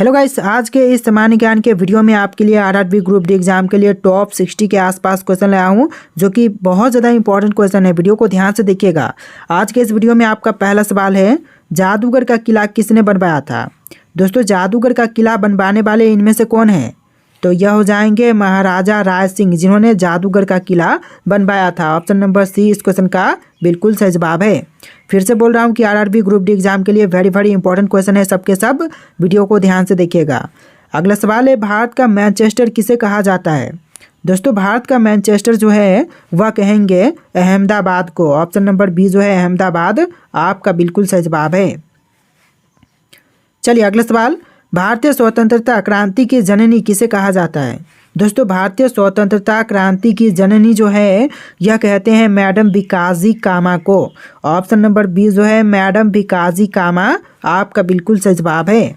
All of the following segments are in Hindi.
हेलो गाइस, आज के इस सामान्य ज्ञान के वीडियो में आपके लिए आरआरबी ग्रुप डी एग्जाम के लिए टॉप 60 के आसपास क्वेश्चन लाया हूं, जो कि बहुत ज़्यादा इंपॉर्टेंट क्वेश्चन है। वीडियो को ध्यान से देखिएगा। आज के इस वीडियो में आपका पहला सवाल है, जादूगर का किला किसने बनवाया था। दोस्तों, जादूगर का किला बनवाने वाले इनमें से कौन है? तो यह हो जाएंगे महाराजा राय सिंह, जिन्होंने जादूगर का किला बनवाया था। ऑप्शन नंबर सी इस क्वेश्चन का बिल्कुल सही जवाब है। फिर से बोल रहा हूँ कि आरआरबी ग्रुप डी एग्जाम के लिए वेरी इंपॉर्टेंट क्वेश्चन है, सबके सब वीडियो को ध्यान से देखिएगा। अगला सवाल है, भारत का मैनचेस्टर किसे कहा जाता है। दोस्तों, भारत का मैनचेस्टर जो है वह कहेंगे अहमदाबाद को। ऑप्शन नंबर बी जो है अहमदाबाद आपका बिल्कुल सही जवाब है। चलिए अगला सवाल, भारतीय स्वतंत्रता क्रांति की जननी किसे कहा जाता है। दोस्तों, भारतीय स्वतंत्रता क्रांति की जननी जो है यह कहते हैं मैडम भिकाजी कामा को। ऑप्शन नंबर बी जो है मैडम भिकाजी कामा आपका बिल्कुल सही जवाब है।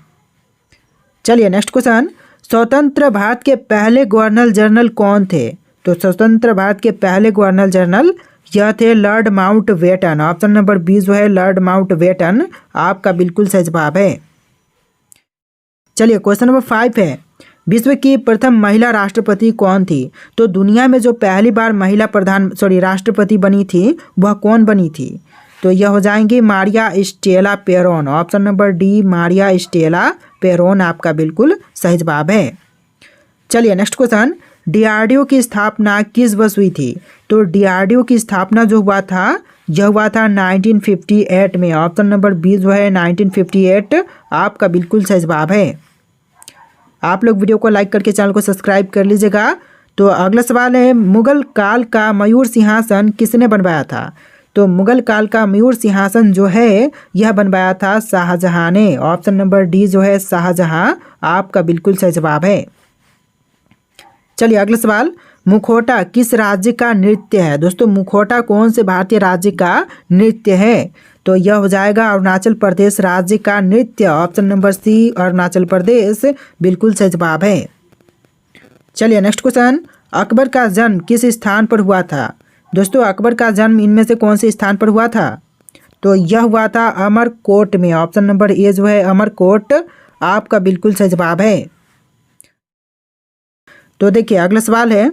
चलिए नेक्स्ट क्वेश्चन, स्वतंत्र भारत के पहले गवर्नर जनरल कौन थे। तो स्वतंत्र भारत के पहले गवर्नर जनरल यह थे Lord Mountbatten. Option number B जो है लॉर्ड माउंटबेटन आपका बिल्कुल सही जवाब है। चलिए क्वेश्चन नंबर 5 है, विश्व की प्रथम महिला राष्ट्रपति कौन थी। तो दुनिया में जो पहली बार महिला राष्ट्रपति बनी थी वह कौन बनी थी। तो यह हो जाएंगी Maria Stella पेरोन। Option number Di Maria Stella पेरोन आपका बिल्कुल सही जवाब है। चलिए नेक्स्ट क्वेश्चन, डीआरडीओ की स्थापना किस वर्ष हुई थी। तो डीआरडीओ की स्थापना जो हुआ था यह हुआ था 1958 में। ऑप्शन नंबर बी जो है 1958 आपका बिल्कुल सही जवाब है। आप लोग वीडियो को लाइक करके चैनल को सब्सक्राइब कर लीजिएगा। तो अगला सवाल है, मुगल काल का मयूर सिंहासन किसने बनवाया था। तो मुगल काल का मयूर सिंहासन जो है यह बनवाया था शाहजहां ने। ऑप्शन नंबर डी जो है शाहजहां आपका बिल्कुल सही जवाब है। चलिए अगला सवाल, मुखौटा किस राज्य का नृत्य है। दोस्तों, मुखौटा कौन से भारतीय राज्य का नृत्य है। तो यह हो जाएगा अरुणाचल प्रदेश राज्य का नृत्य। ऑप्शन नंबर सी अरुणाचल प्रदेश बिल्कुल सही जवाब है। चलिए नेक्स्ट क्वेश्चन, अकबर का जन्म किस स्थान पर हुआ था। दोस्तों, अकबर का जन्म इनमें से कौन से स्थान पर हुआ था। तो यह हुआ था अमरकोट में। ऑप्शन नंबर ए जो है अमरकोट आपका बिल्कुल सही जवाब है। तो देखिए अगला सवाल है,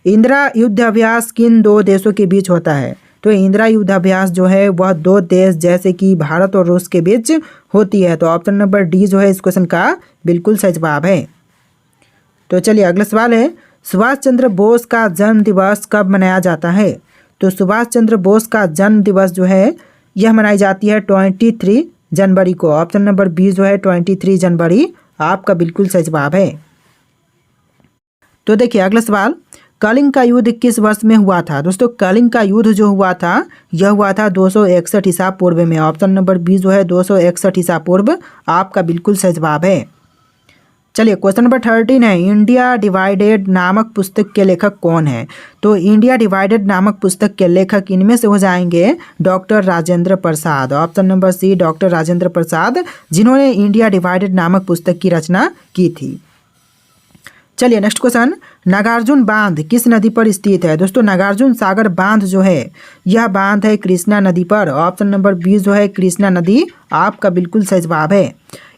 इंदिरा युद्ध अभ्यास किन दो देशों के बीच होता है। तो इंदिरा युद्ध अभ्यास जो है वह दो देश जैसे कि भारत और रूस के बीच होती है। तो ऑप्शन नंबर डी जो है इस क्वेश्चन का बिल्कुल सही जवाब है। तो चलिए अगला सवाल है, सुभाष चंद्र बोस का जन्म दिवस कब मनाया जाता है। तो सुभाष चंद्र बोस का जन्म दिवस जो है यह मनाई जाती है 23 जनवरी को। ऑप्शन नंबर बी जो है 23 जनवरी आपका बिल्कुल सही जवाब है। तो देखिए अगला सवाल, कलिंग का युद्ध किस वर्ष में हुआ था। दोस्तों, कलिंग का युद्ध जो हुआ था यह हुआ था 261 ईसा पूर्व में। ऑप्शन नंबर बी जो है 261 ईसा पूर्व आपका बिल्कुल सही जवाब है। चलिए क्वेश्चन नंबर 13 है, इंडिया डिवाइडेड नामक पुस्तक के लेखक कौन है। तो इंडिया डिवाइडेड नामक पुस्तक के लेखक इनमें से हो जाएंगे doctor Rajendra Prasad. Option number C doctor Rajendra Prasad, जिन्होंने इंडिया डिवाइडेड नामक पुस्तक की रचना की थी। चलिए नेक्स्ट क्वेश्चन, नागार्जुन बांध किस नदी पर स्थित है। दोस्तों, नागार्जुन सागर बांध जो है यह बांध है कृष्णा नदी पर। ऑप्शन नंबर बी जो है कृष्णा नदी आपका बिल्कुल सही जवाब है।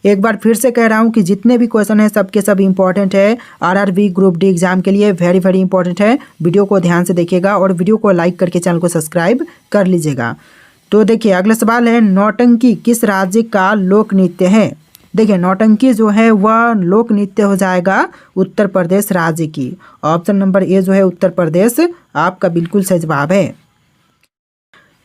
एक बार फिर से कह रहा हूं कि जितने भी क्वेश्चन हैं सबके सब इंपॉर्टेंट है। आरआरबी ग्रुप डी एग्जाम के लिए वेरी इंपॉर्टेंट है। वीडियो को ध्यान से देखिएगा और वीडियो को लाइक करके चैनल को सब्सक्राइब कर लीजिएगा। तो देखिए अगला सवाल है, नौटंकी किस राज्य का लोक नृत्य है। देखिए नौटंकी जो है वह लोक नृत्य हो जाएगा उत्तर प्रदेश राज्य की। ऑप्शन नंबर ए जो है उत्तर प्रदेश आपका बिल्कुल सही जवाब है।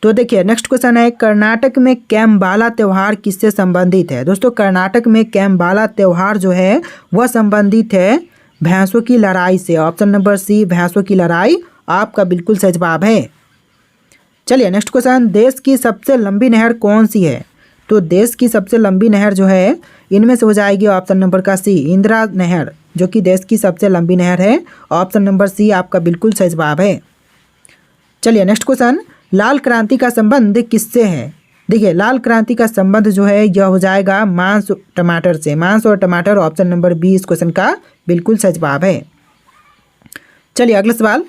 तो देखिए नेक्स्ट क्वेश्चन है, कर्नाटक में कैम्बाला त्यौहार किससे संबंधित है। दोस्तों, कर्नाटक में कैम्बाला त्यौहार जो है वह संबंधित है भैंसों की लड़ाई से। ऑप्शन नंबर सी भैंसों की लड़ाई आपका बिल्कुल सही जवाब है। चलिए नेक्स्ट क्वेश्चन, देश की सबसे लंबी नहर कौन सी है। तो देश की सबसे लंबी नहर जो है इनमें से हो जाएगी ऑप्शन नंबर का सी इंदिरा नहर, जो कि देश की सबसे लंबी नहर है। ऑप्शन नंबर सी आपका बिल्कुल सही जवाब है। चलिए नेक्स्ट क्वेश्चन, लाल क्रांति का संबंध किससे है। देखिए लाल क्रांति का संबंध जो है यह हो जाएगा मांस टमाटर से। मांस और टमाटर ऑप्शन नंबर बी इस क्वेश्चन का बिल्कुल सही जवाब है। चलिए अगला सवाल,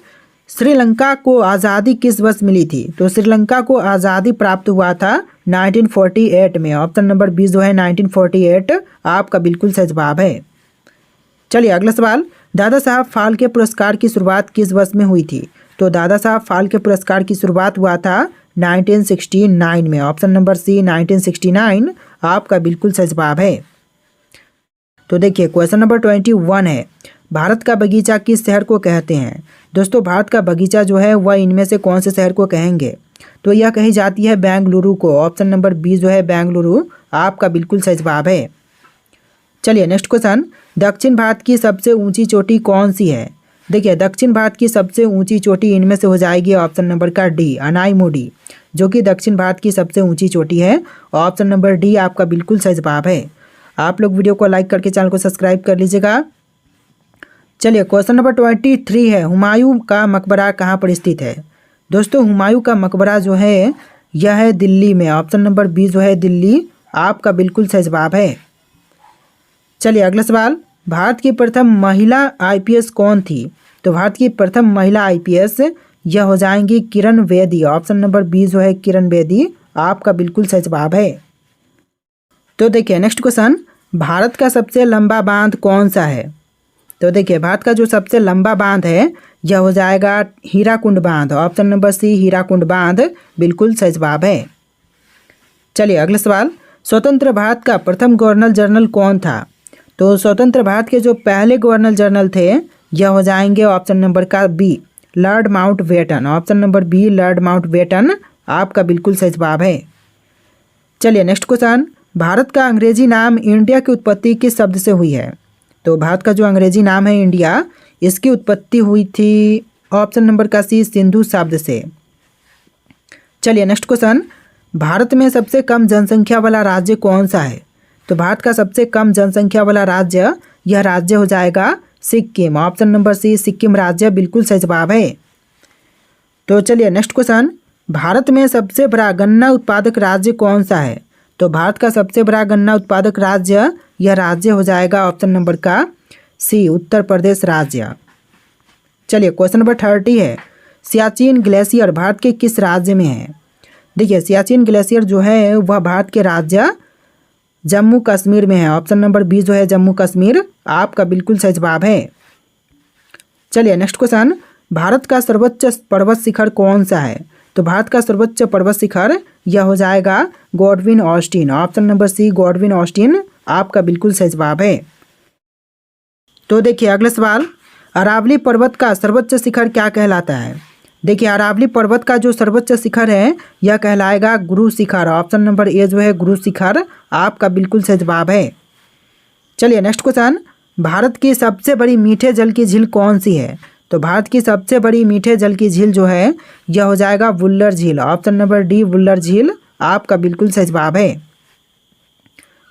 श्रीलंका को आज़ादी किस वर्ष मिली थी? तो श्रीलंका को आज़ादी प्राप्त हुआ था 1948 में। ऑप्शन नंबर बी जो है 1948 आपका बिल्कुल सही जवाब है। चलिए अगला सवाल, दादा साहब फाल्के पुरस्कार की शुरुआत किस वर्ष में हुई थी? तो दादा साहब फाल्के पुरस्कार की शुरुआत हुआ था 1969 में। ऑप्शन नंबर सी 1969 आपका बिल्कुल सही जवाब है। तो देखिए क्वेश्चन नंबर 21 है, भारत का बगीचा किस शहर को कहते हैं? दोस्तों भारत का बगीचा जो है वह इनमें से कौन से शहर को कहेंगे? तो यह कही जाती है बेंगलुरु को। ऑप्शन नंबर बी जो है बेंगलुरु आपका बिल्कुल सही जवाब है। चलिए नेक्स्ट क्वेश्चन, दक्षिण भारत की सबसे ऊंची चोटी कौन सी है? देखिए दक्षिण भारत की सबसे ऊंची चोटी इनमें से हो जाएगी ऑप्शन नंबर का डी अनाईमुडी, जो कि दक्षिण भारत की सबसे ऊंची चोटी है। ऑप्शन नंबर डी आपका बिल्कुल सही जवाब है। आप लोग वीडियो को लाइक करके चैनल को सब्सक्राइब कर लीजिएगा। चलिए क्वेश्चन नंबर 23 है, हुमायूं का मकबरा कहाँ पर स्थित है? दोस्तों हुमायूं का मकबरा जो है यह है दिल्ली में। ऑप्शन नंबर बी जो है दिल्ली आपका बिल्कुल सही जवाब है। चलिए अगला सवाल, भारत की प्रथम महिला आईपीएस कौन थी? तो भारत की प्रथम महिला आईपीएस यह हो जाएंगी Kiran Bedi. Option number B जो है किरण बेदी आपका बिल्कुल सही जवाब है। तो देखिए नेक्स्ट क्वेश्चन, भारत का सबसे लंबा बांध कौन सा है? तो देखिए भारत का जो सबसे लंबा बांध है यह हो जाएगा हीराकुंड बांध। ऑप्शन नंबर सी हीराकुंड बांध बिल्कुल सही जवाब है। चलिए अगला सवाल, स्वतंत्र भारत का प्रथम गवर्नर जनरल कौन था? तो स्वतंत्र भारत के जो पहले गवर्नर जनरल थे यह हो जाएंगे ऑप्शन नंबर का B Lord Mountbatten. Option number B Lord Mountbatten आपका बिल्कुल सही जवाब है। चलिए नेक्स्ट क्वेश्चन, भारत का अंग्रेजी नाम इंडिया की उत्पत्ति किस शब्द से हुई है? तो भारत का जो अंग्रेजी नाम है इंडिया, इसकी उत्पत्ति हुई थी ऑप्शन नंबर का सी सिंधु शब्द से। चलिए नेक्स्ट क्वेश्चन, भारत में सबसे कम जनसंख्या वाला राज्य कौन सा है? तो भारत का सबसे कम जनसंख्या वाला राज्य यह राज्य हो जाएगा Sikkim. Option number C Sikkim राज्य बिल्कुल सही जवाब है। तो चलिए नेक्स्ट क्वेश्चन, भारत में सबसे बड़ा गन्ना उत्पादक राज्य कौन सा है? तो भारत का सबसे बड़ा गन्ना उत्पादक राज्य यह राज्य हो जाएगा ऑप्शन नंबर का सी उत्तर प्रदेश राज्य। चलिए क्वेश्चन नंबर 30 है, सियाचिन ग्लेशियर भारत के किस राज्य में है? देखिए सियाचिन ग्लेशियर जो है वह भारत के राज्य जम्मू कश्मीर में है। ऑप्शन नंबर बी जो है जम्मू कश्मीर आपका बिल्कुल सही जवाब है। चलिए नेक्स्ट क्वेश्चन, भारत का सर्वोच्च पर्वत शिखर कौन सा है? तो भारत का सर्वोच्च पर्वत शिखर यह हो जाएगा Godwin Austen. Option number C Godwin Austen आपका बिल्कुल सही जवाब है। तो देखिए अगला सवाल, अरावली पर्वत का सर्वोच्च शिखर क्या कहलाता है? देखिए अरावली पर्वत का जो सर्वोच्च शिखर है यह कहलाएगा Guru Shikhar. Option number A जो है गुरु शिखर आपका बिल्कुल सही जवाब है। चलिए नेक्स्ट क्वेश्चन, भारत की सबसे बड़ी मीठे जल की झील कौन सी है? तो भारत की सबसे बड़ी मीठे जल की झील जो है यह हो जाएगा वुल्लर झील। ऑप्शन नंबर डी वुल्लर झील आपका बिल्कुल सही जवाब है।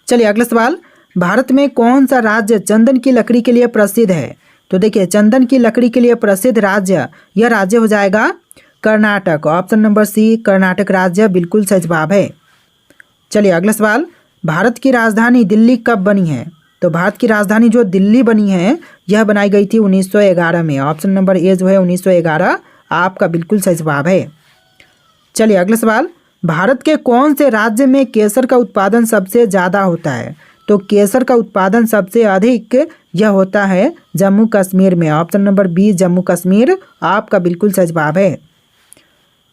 चलिए अगला सवाल, भारत में कौन सा राज्य चंदन की लकड़ी के लिए प्रसिद्ध है? तो देखिए चंदन की लकड़ी के लिए प्रसिद्ध राज्य यह राज्य हो जाएगा Karnataka. Option number C Karnataka राज्य बिल्कुल सही जवाब है। चलिए अगला सवाल, भारत की राजधानी दिल्ली कब बनी है? तो भारत की राजधानी जो दिल्ली बनी है यह बनाई गई थी 1911 में। ऑप्शन नंबर ए जो है 1911 आपका बिल्कुल सही जवाब है। चलिए अगला सवाल, भारत के कौन से राज्य में केसर का उत्पादन सबसे ज़्यादा होता है? तो केसर का उत्पादन सबसे अधिक यह होता है जम्मू कश्मीर में। Option number B Jammu Kashmir आपका बिल्कुल सही जवाब है।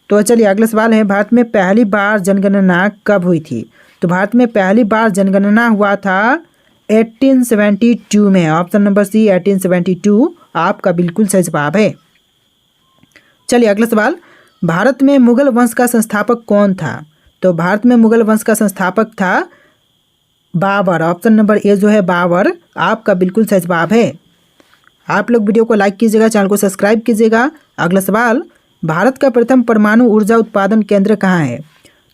तो चलिए अगला सवाल है, भारत में पहली बार जनगणना कब हुई थी? तो भारत में पहली बार जनगणना हुआ था 1872 में। ऑप्शन नंबर सी 1872 आपका बिल्कुल सही जवाब है। चलिए अगला सवाल, भारत में मुगल वंश का संस्थापक कौन था? तो भारत में मुगल वंश का संस्थापक था बाबर। ऑप्शन नंबर ए जो है बाबर आपका बिल्कुल सही जवाब है। आप लोग वीडियो को लाइक कीजिएगा, चैनल को सब्सक्राइब कीजिएगा। अगला सवाल, भारत का प्रथम परमाणु ऊर्जा उत्पादन केंद्र कहाँ है?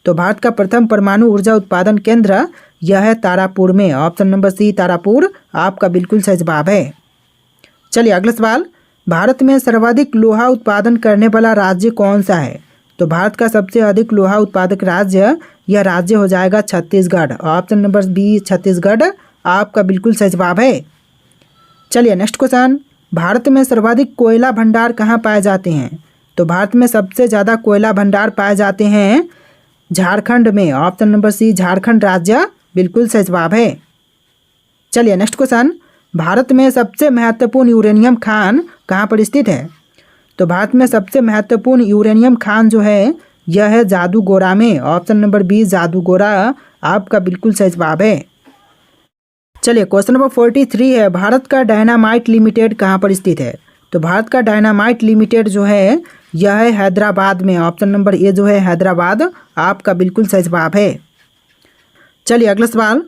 तो भारत का प्रथम परमाणु ऊर्जा उत्पादन केंद्र यह है तारापुर में। ऑप्शन नंबर सी तारापुर आपका बिल्कुल सही जवाब है। चलिए अगला सवाल, भारत में सर्वाधिक लोहा उत्पादन करने वाला राज्य कौन सा है? तो भारत का सबसे अधिक लोहा उत्पादक राज्य यह राज्य हो जाएगा Chhattisgarh. Option number B Chhattisgarh आपका बिल्कुल सही जवाब है। चलिए नेक्स्ट क्वेश्चन, भारत में सर्वाधिक कोयला भंडार कहाँ पाए जाते हैं? तो भारत में सबसे ज़्यादा कोयला भंडार पाए जाते हैं झारखंड में। ऑप्शन नंबर सी झारखंड राज्य बिल्कुल सही जवाब है। चलिए नेक्स्ट क्वेश्चन, भारत में सबसे महत्वपूर्ण यूरेनियम खान कहाँ पर स्थित है? तो भारत में सबसे महत्वपूर्ण यूरेनियम खान जो है यह है जादूगोरा में। ऑप्शन नंबर बी जादूगोरा आपका बिल्कुल सही जवाब है। चलिए क्वेश्चन नंबर 43 है, भारत का डायनामाइट लिमिटेड कहाँ पर स्थित है? तो भारत का डायनामाइट लिमिटेड जो है यह है हैदराबाद में। ऑप्शन नंबर ए जो है हैदराबाद आपका बिल्कुल सही जवाब है। चलिए अगला सवाल,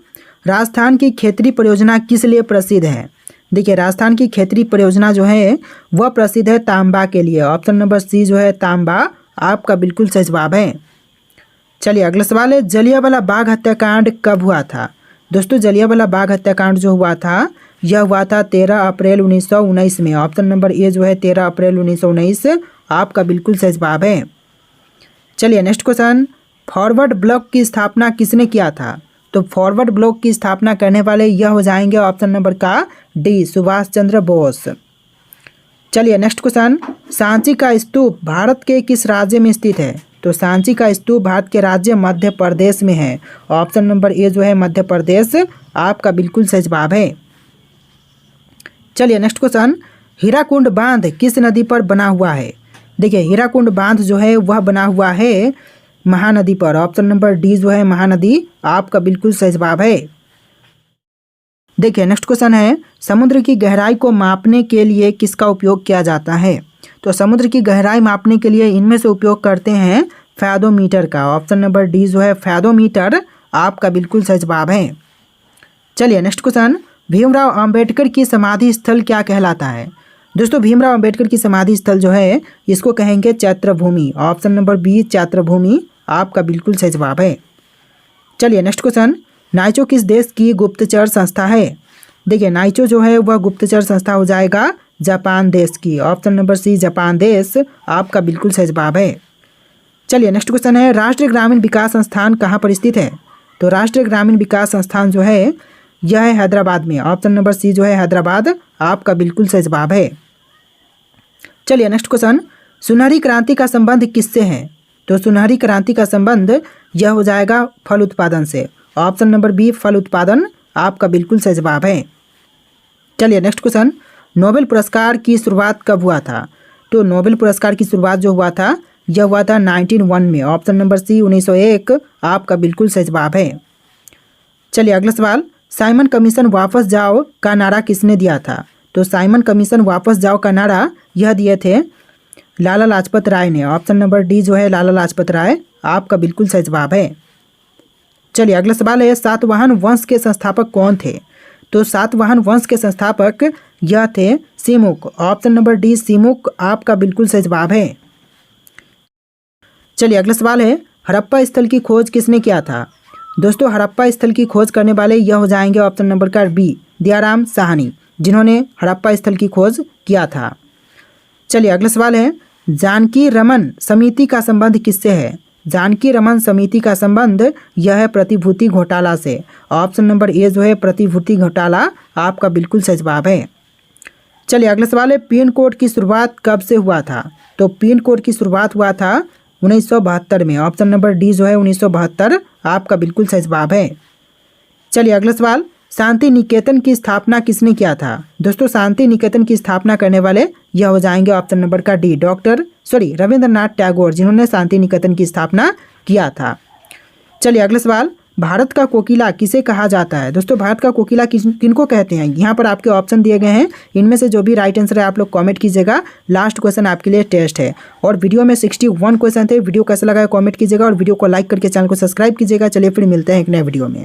राजस्थान की खेतरी परियोजना किस लिए प्रसिद्ध है? देखिए राजस्थान की खेतरी परियोजना जो है वह प्रसिद्ध है तांबा के लिए। ऑप्शन नंबर सी जो है तांबा आपका बिल्कुल सही जवाब है। चलिए अगला सवाल है, जलियांवाला बाग हत्याकांड कब हुआ था? दोस्तों जलियांवाला बाग हत्याकांड जो हुआ था यह हुआ था 13 अप्रैल 1919 में। ऑप्शन नंबर ए जो है 13 अप्रैल 1919 आपका बिल्कुल सही जवाब है। चलिए नेक्स्ट क्वेश्चन, फॉरवर्ड ब्लॉक की स्थापना किसने किया था? तो फॉरवर्ड ब्लॉक की स्थापना करने वाले यह हो जाएंगे ऑप्शन नंबर का डी सुभाष चंद्र बोस। चलिए नेक्स्ट क्वेश्चन, सांची का स्तूप भारत के किस राज्य में स्थित है? तो सांची का स्तूप भारत के राज्य मध्य प्रदेश में है। ऑप्शन नंबर ए जो है मध्य प्रदेश आपका बिल्कुल सही जवाब है। चलिए नेक्स्ट क्वेश्चन, हीराकुंड बांध किस नदी पर बना हुआ है? देखिए हीराकुंड बांध जो है वह बना हुआ है महानदी पर। ऑप्शन नंबर डी जो है महानदी आपका बिल्कुल सही जवाब है। देखिए नेक्स्ट क्वेश्चन है, समुद्र की गहराई को मापने के लिए किसका उपयोग किया जाता है? तो समुद्र की गहराई मापने के लिए इनमें से उपयोग करते हैं फैदोमीटर का। ऑप्शन नंबर डी जो है फैदोमीटर आपका बिल्कुल सही जवाब है। चलिए नेक्स्ट क्वेश्चन, भीमराव अंबेडकर की समाधि स्थल क्या कहलाता है? दोस्तों भीमराव अंबेडकर की समाधि स्थल जो है इसको कहेंगे चैत्रभूमि। ऑप्शन नंबर बी चैत्रभूमि आपका बिल्कुल सही जवाब है। चलिए नेक्स्ट क्वेश्चन, नाइचो किस देश की गुप्तचर संस्था है? देखिए नाइचो जो है वह गुप्तचर संस्था हो जाएगा जापान देश की। ऑप्शन नंबर सी जापान देश आपका बिल्कुल सही जवाब है। चलिए नेक्स्ट क्वेश्चन है, राष्ट्रीय ग्रामीण विकास संस्थान कहाँ पर स्थित है? तो राष्ट्रीय ग्रामीण विकास संस्थान जो है यह है हैदराबाद में। ऑप्शन नंबर सी जो है हैदराबाद आपका बिल्कुल सही जवाब है। चलिए नेक्स्ट क्वेश्चन, सुनहरी क्रांति का संबंध किससे है? तो सुनहरी क्रांति का संबंध यह हो जाएगा फल उत्पादन से। ऑप्शन नंबर बी फल उत्पादन आपका बिल्कुल सही जवाब है। चलिए नेक्स्ट क्वेश्चन, नोबेल पुरस्कार की शुरुआत कब हुआ था? तो नोबेल पुरस्कार की शुरुआत जो हुआ था यह हुआ था 1901 में। ऑप्शन नंबर सी 1901 आपका बिल्कुल सही जवाब है। चलिए अगला सवाल, साइमन कमीशन वापस जाओ का नारा किसने दिया था? तो साइमन कमीशन वापस जाओ का नारा यह दिए थे लाला लाजपत राय ने। ऑप्शन नंबर डी जो है लाला लाजपत राय आपका बिल्कुल सही जवाब है। चलिए अगला सवाल है, सातवाहन वंश के संस्थापक कौन थे? तो सातवाहन वंश के संस्थापक यह थे Simuk. Option number D Simuk आपका बिल्कुल सही जवाब है। चलिए अगला सवाल है, हड़प्पा स्थल की खोज किसने किया था? दोस्तों हड़प्पा स्थल की खोज करने वाले यह हो जाएंगे ऑप्शन नंबर का बी दयाराम साहनी, जिन्होंने हड़प्पा स्थल की खोज किया था। चलिए अगला सवाल है, जानकी रमन समिति का संबंध किससे है? जानकी रमन समिति का संबंध यह है प्रतिभूति घोटाला से। ऑप्शन नंबर ए जो है प्रतिभूति घोटाला आपका बिल्कुल सही जवाब है। चलिए अगला सवाल है, पिन कोड की शुरुआत कब से हुआ था? तो पिन कोड की शुरुआत हुआ था 1972 में। ऑप्शन नंबर डी जो है 1972 आपका बिल्कुल सही जवाब है। चलिए अगला सवाल, शांति निकेतन की स्थापना किसने किया था? दोस्तों शांति निकेतन की स्थापना करने वाले यह हो जाएंगे ऑप्शन नंबर का डी रविंद्रनाथ टैगोर, जिन्होंने शांति निकेतन की स्थापना किया था। चलिए अगला सवाल, भारत का कोकिला किसे कहा जाता है? दोस्तों भारत का कोकिला किनको कहते हैं? यहाँ पर आपके ऑप्शन दिए गए हैं, इनमें से जो भी राइट आंसर है आप लोग कमेंट कीजिएगा। लास्ट क्वेश्चन आपके लिए टेस्ट है और वीडियो में 61 क्वेश्चन थे। वीडियो कैसा लगा कमेंट कीजिएगा और वीडियो को लाइक करके चैनल को सब्सक्राइब कीजिएगा। चलिए फिर मिलते हैं एक नए वीडियो में।